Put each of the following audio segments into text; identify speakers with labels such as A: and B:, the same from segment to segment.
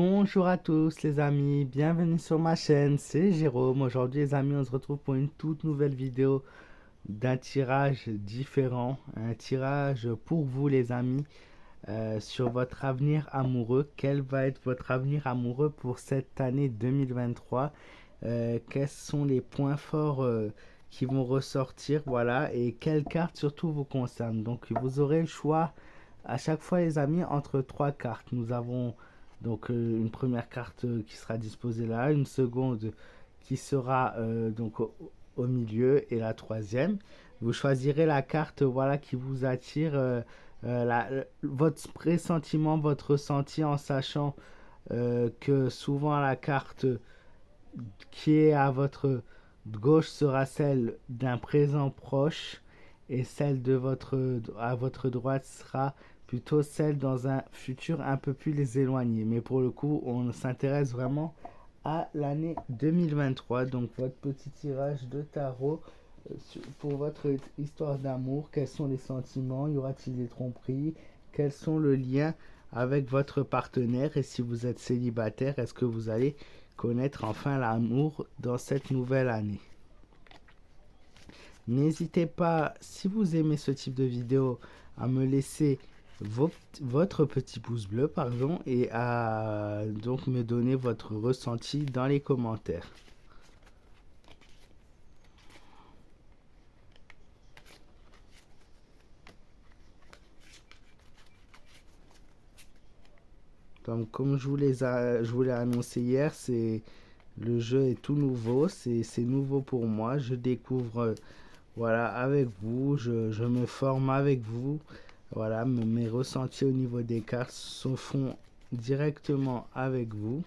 A: Bonjour à tous les amis, bienvenue sur ma chaîne, c'est Jérôme. Aujourd'hui les amis, on se retrouve pour une toute nouvelle vidéo d'un tirage différent. Un tirage pour vous les amis, sur votre avenir amoureux. Quel va être votre avenir amoureux pour cette année 2023? Quels sont les points forts qui vont ressortir, voilà, et quelles cartes surtout vous concernent. Donc vous aurez le choix à chaque fois les amis entre trois cartes. Nous avons donc une première carte qui sera disposée là, une seconde qui sera donc au milieu et la troisième. Vous choisirez la carte voilà qui vous attire, votre pressentiment, votre ressenti, en sachant que souvent la carte qui est à votre gauche sera celle d'un présent proche et celle de à votre droite sera plutôt celle dans un futur un peu plus éloigné. Mais pour le coup, on s'intéresse vraiment à l'année 2023. Donc votre petit tirage de tarot pour votre histoire d'amour. Quels sont les sentiments? Y aura-t-il des tromperies? Quels sont le lien avec votre partenaire? Et si vous êtes célibataire, est-ce que vous allez connaître enfin l'amour dans cette nouvelle année? N'hésitez pas, si vous aimez ce type de vidéo, à me laisser votre petit pouce bleu, pardon, et à donc me donner votre ressenti dans les commentaires. Donc, comme je vous l'ai annoncé hier, le jeu est tout nouveau, c'est nouveau pour moi. Je découvre voilà, avec vous, je me forme avec vous. Voilà, mes ressentis au niveau des cartes se font directement avec vous.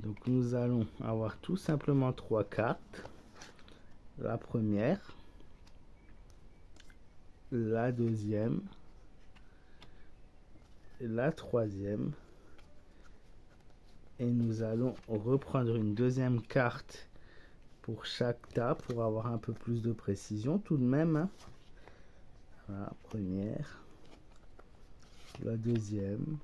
A: Donc nous allons avoir tout simplement trois cartes. La première, la deuxième, la troisième. Et nous allons reprendre une deuxième carte pour chaque tas pour avoir un peu plus de précision tout de même. Hein. La première, la deuxième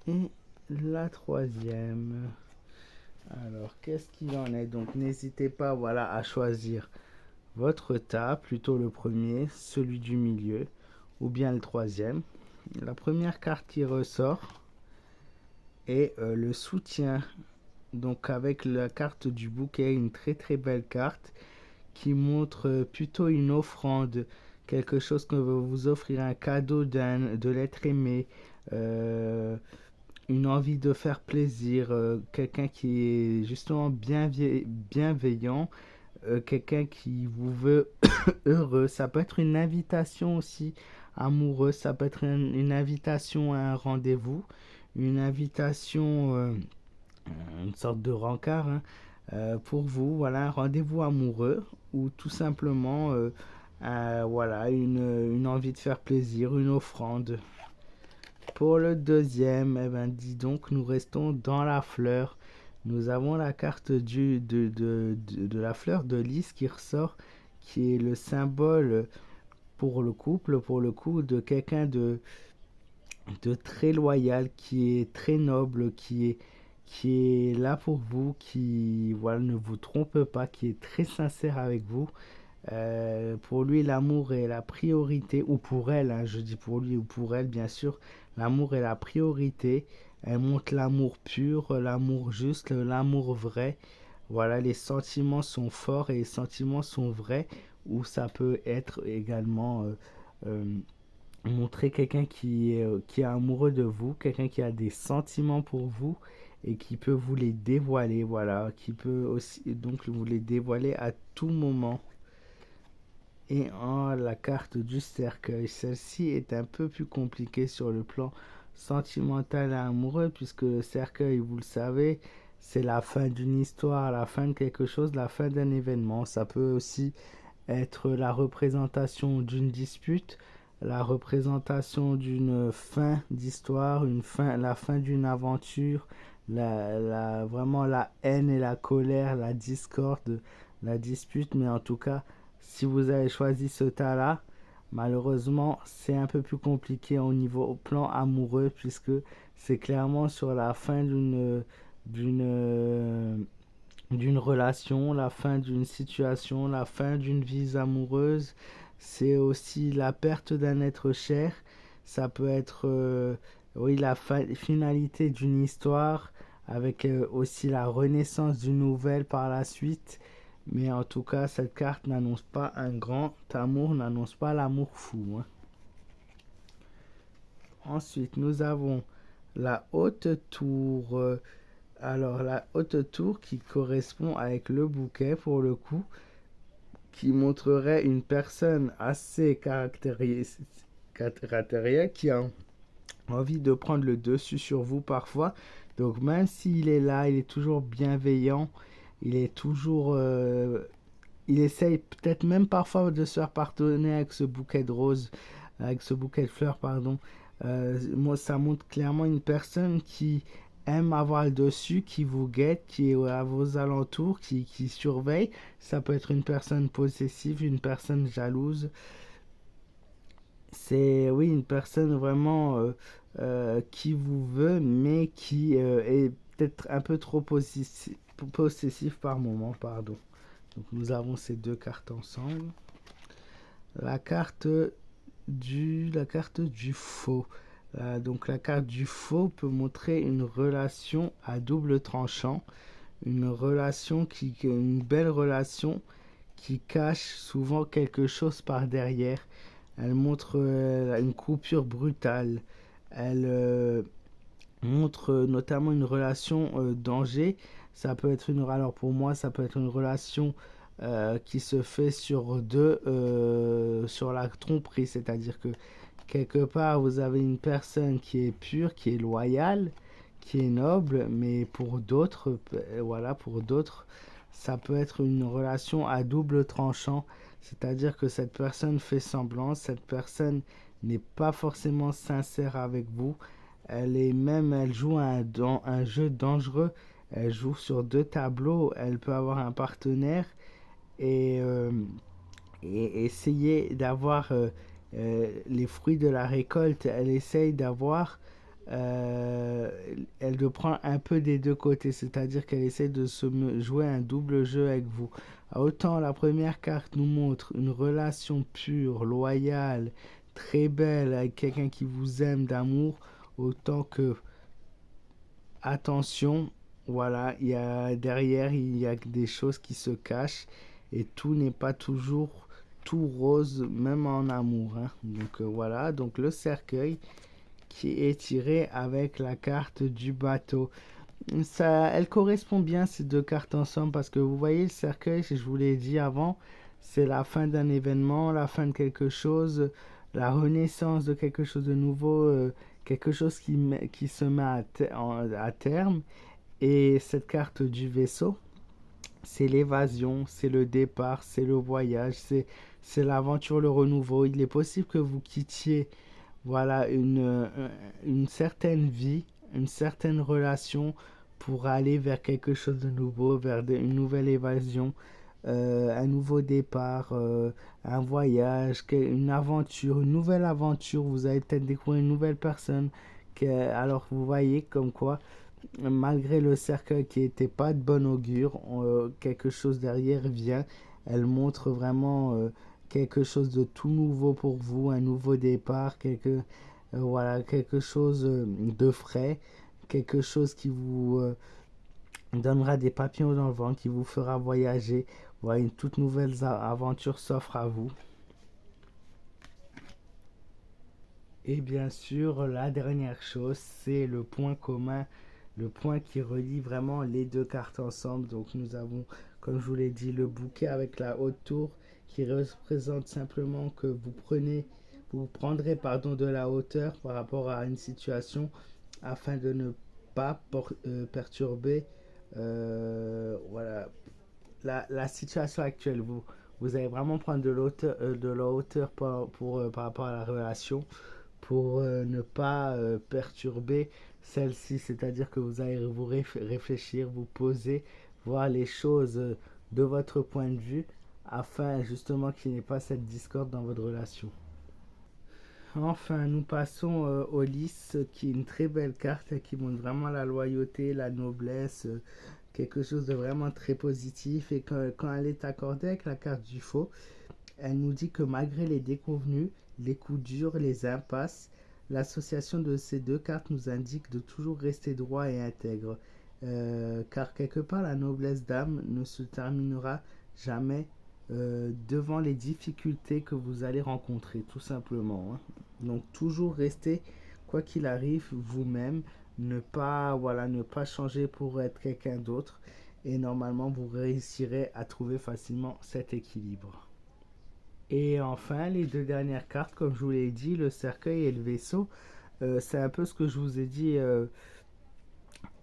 A: et la troisième. Alors, qu'est-ce qu'il en est? Donc, n'hésitez pas voilà, à choisir votre tas, plutôt le premier, celui du milieu, ou bien le troisième. La première carte qui ressort est le soutien. Donc, avec la carte du bouquet, une très très belle carte qui montre plutôt une offrande, quelque chose que veut vous offrir, un cadeau de l'être aimé, une envie de faire plaisir, quelqu'un qui est justement bienveillant, quelqu'un qui vous veut heureux. Ça peut être une invitation aussi amoureuse, ça peut être une invitation à un rendez-vous, une invitation, une sorte de rencard, hein, pour vous, voilà, un rendez-vous amoureux ou tout simplement voilà, une envie de faire plaisir, une offrande. Pour le deuxième, eh ben, dis donc, nous restons dans la fleur. Nous avons la carte de la fleur de lys qui ressort, qui est le symbole pour le couple, pour le coup, de quelqu'un de très loyal, qui est très noble, qui est là pour vous, qui voilà, ne vous trompe pas, qui est très sincère avec vous. Pour lui, l'amour est la priorité, ou pour elle, hein, je dis pour lui ou pour elle, bien sûr, l'amour est la priorité. Elle montre l'amour pur, l'amour juste, l'amour vrai. Voilà, les sentiments sont forts et les sentiments sont vrais, ou ça peut être également euh, montrer quelqu'un qui est amoureux de vous, quelqu'un qui a des sentiments pour vous et qui peut vous les dévoiler, voilà, qui peut aussi donc vous les dévoiler à tout moment. Et en la carte du cercueil, celle-ci est un peu plus compliquée sur le plan sentimental et amoureux, puisque le cercueil, vous le savez, c'est la fin d'une histoire, la fin de quelque chose, la fin d'un événement. Ça peut aussi être la représentation d'une dispute, la représentation d'une fin d'histoire, la fin d'une aventure, vraiment la haine et la colère, la discorde, la dispute. Mais en tout cas, si vous avez choisi ce tas-là, Malheureusement, c'est un peu plus compliqué au plan amoureux puisque c'est clairement sur la fin d'une d'une relation, la fin d'une situation, la fin d'une vie amoureuse. C'est aussi la perte d'un être cher. Ça peut être, oui, finalité d'une histoire avec aussi la renaissance d'une nouvelle par la suite. Mais en tout cas, cette carte n'annonce pas un grand amour, n'annonce pas l'amour fou, hein. Ensuite, nous avons la haute tour. Alors, la haute tour qui correspond avec le bouquet pour le coup, qui montrerait une personne assez caractérielle qui a envie de prendre le dessus sur vous parfois. Donc, même s'il est là, il est toujours bienveillant, il est toujours. Il essaye peut-être même parfois de se faire pardonner avec ce bouquet de roses, avec ce bouquet de fleurs, pardon. Moi, ça montre clairement une personne qui aime avoir le dessus, qui vous guette, qui est à vos alentours, qui surveille. Ça peut être une personne possessive, une personne jalouse. C'est, oui, une personne vraiment qui vous veut, mais qui est peut-être un peu trop possessif par moment, pardon. Donc nous avons ces deux cartes ensemble. La carte la carte du faux. Donc la carte du faux peut montrer une relation à double tranchant, une belle relation qui cache souvent quelque chose par derrière. Elle montre une coupure brutale. Elle montre notamment une relation danger. Ça peut être alors pour moi, ça peut être une relation qui se fait sur la tromperie, c'est-à-dire que quelque part vous avez une personne qui est pure, qui est loyale, qui est noble, mais pour d'autres, voilà, pour d'autres, ça peut être une relation à double tranchant, c'est-à-dire que cette personne fait semblant, cette personne n'est pas forcément sincère avec vous, elle joue un jeu dangereux, elle joue sur deux tableaux, elle peut avoir un partenaire et, euh, et essayer d'avoir les fruits de la récolte. Elle essaye d'avoir, euh, elle de prendre un peu des deux côtés, c'est-à-dire qu'elle essaie de jouer un double jeu avec vous. Autant la première carte nous montre une relation pure, loyale, très belle avec quelqu'un qui vous aime d'amour, autant que attention, voilà, derrière, il y a des choses qui se cachent et tout n'est pas toujours tout rose, même en amour, hein. Donc voilà, donc le cercueil qui est tiré avec la carte du bateau. Ça, elle correspond bien ces deux cartes ensemble parce que vous voyez le cercueil, si je vous l'ai dit avant, c'est la fin d'un événement, la fin de quelque chose, la renaissance de quelque chose de nouveau, quelque chose qui se met à terme. Et cette carte du vaisseau, c'est l'évasion, c'est le départ, c'est le voyage, c'est l'aventure, le renouveau. Il est possible que vous quittiez, voilà, une certaine vie, une certaine relation pour aller vers quelque chose de nouveau, une nouvelle évasion, un nouveau départ, un voyage, une aventure, une nouvelle aventure. Vous allez peut-être découvrir une nouvelle personne. Alors vous voyez comme quoi malgré le cercueil qui n'était pas de bon augure, quelque chose derrière vient. Elle montre vraiment quelque chose de tout nouveau pour vous, un nouveau départ, voilà, quelque chose de frais, quelque chose qui vous donnera des papillons dans le ventre, qui vous fera voyager. Voilà, une toute nouvelle aventure s'offre à vous. Et bien sûr, la dernière chose, c'est le point commun, le point qui relie vraiment les deux cartes ensemble. Donc nous avons, comme je vous l'ai dit, le bouquet avec la haute tour qui représente simplement que vous prendrez pardon, de la hauteur par rapport à une situation afin de ne pas perturber voilà, la situation actuelle. Vous allez vraiment prendre de la hauteur par rapport à la relation pour ne pas perturber celle-ci. C'est-à-dire que vous allez vous réfléchir, vous poser, voir les choses de votre point de vue afin justement qu'il n'y ait pas cette discorde dans votre relation. Enfin, nous passons au lys, qui est une très belle carte qui montre vraiment la loyauté, la noblesse, quelque chose de vraiment très positif. Et quand elle est accordée avec la carte du faux, elle nous dit que malgré les déconvenues, les coups durs, les impasses, l'association de ces deux cartes nous indique de toujours rester droit et intègre. Car quelque part, la noblesse d'âme ne se terminera jamais devant les difficultés que vous allez rencontrer, tout simplement, hein. Donc toujours rester, quoi qu'il arrive, vous-même, ne pas changer pour être quelqu'un d'autre, et normalement vous réussirez à trouver facilement cet équilibre. Et enfin, les deux dernières cartes, comme je vous l'ai dit, le cercueil et le vaisseau, c'est un peu ce que je vous ai dit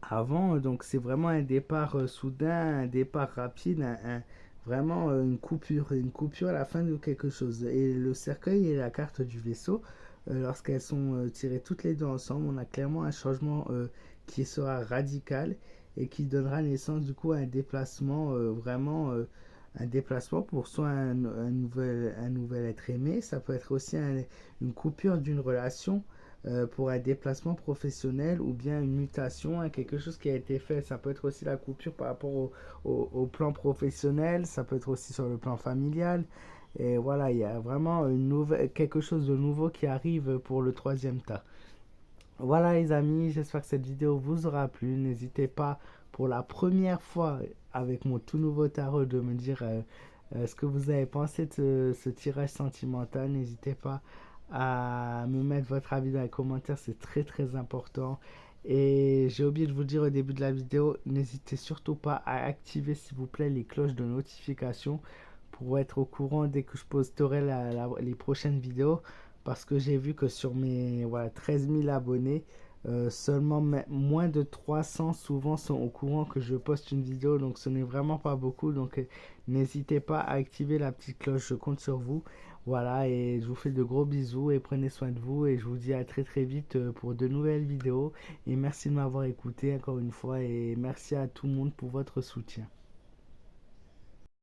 A: avant. Donc c'est vraiment un départ soudain, un départ rapide, vraiment une coupure à la fin de quelque chose. Et le cercueil et la carte du vaisseau, lorsqu'elles sont tirées toutes les deux ensemble, on a clairement un changement qui sera radical et qui donnera naissance du coup à un déplacement un déplacement pour soit un nouvel être aimé, ça peut être aussi une coupure d'une relation pour un déplacement professionnel ou bien une mutation, hein, quelque chose qui a été fait. Ça peut être aussi la coupure par rapport au plan professionnel, ça peut être aussi sur le plan familial. Et voilà, il y a vraiment quelque chose de nouveau qui arrive pour le troisième tas. Voilà les amis, j'espère que cette vidéo vous aura plu. N'hésitez pas pour la première fois avec mon tout nouveau tarot de me dire ce que vous avez pensé de ce tirage sentimental. N'hésitez pas à me mettre votre avis dans les commentaires, c'est très très important. Et j'ai oublié de vous dire au début de la vidéo, n'hésitez surtout pas à activer s'il vous plaît les cloches de notification pour être au courant dès que je posterai les prochaines vidéos, parce que j'ai vu que sur mes 13 000 abonnés, seulement moins de 300 souvent sont au courant que je poste une vidéo, donc ce n'est vraiment pas beaucoup. Donc n'hésitez pas à activer la petite cloche, je compte sur vous. Voilà, et je vous fais de gros bisous et prenez soin de vous, et je vous dis à très très vite pour de nouvelles vidéos. Et merci de m'avoir écouté encore une fois, et merci à tout le monde pour votre soutien.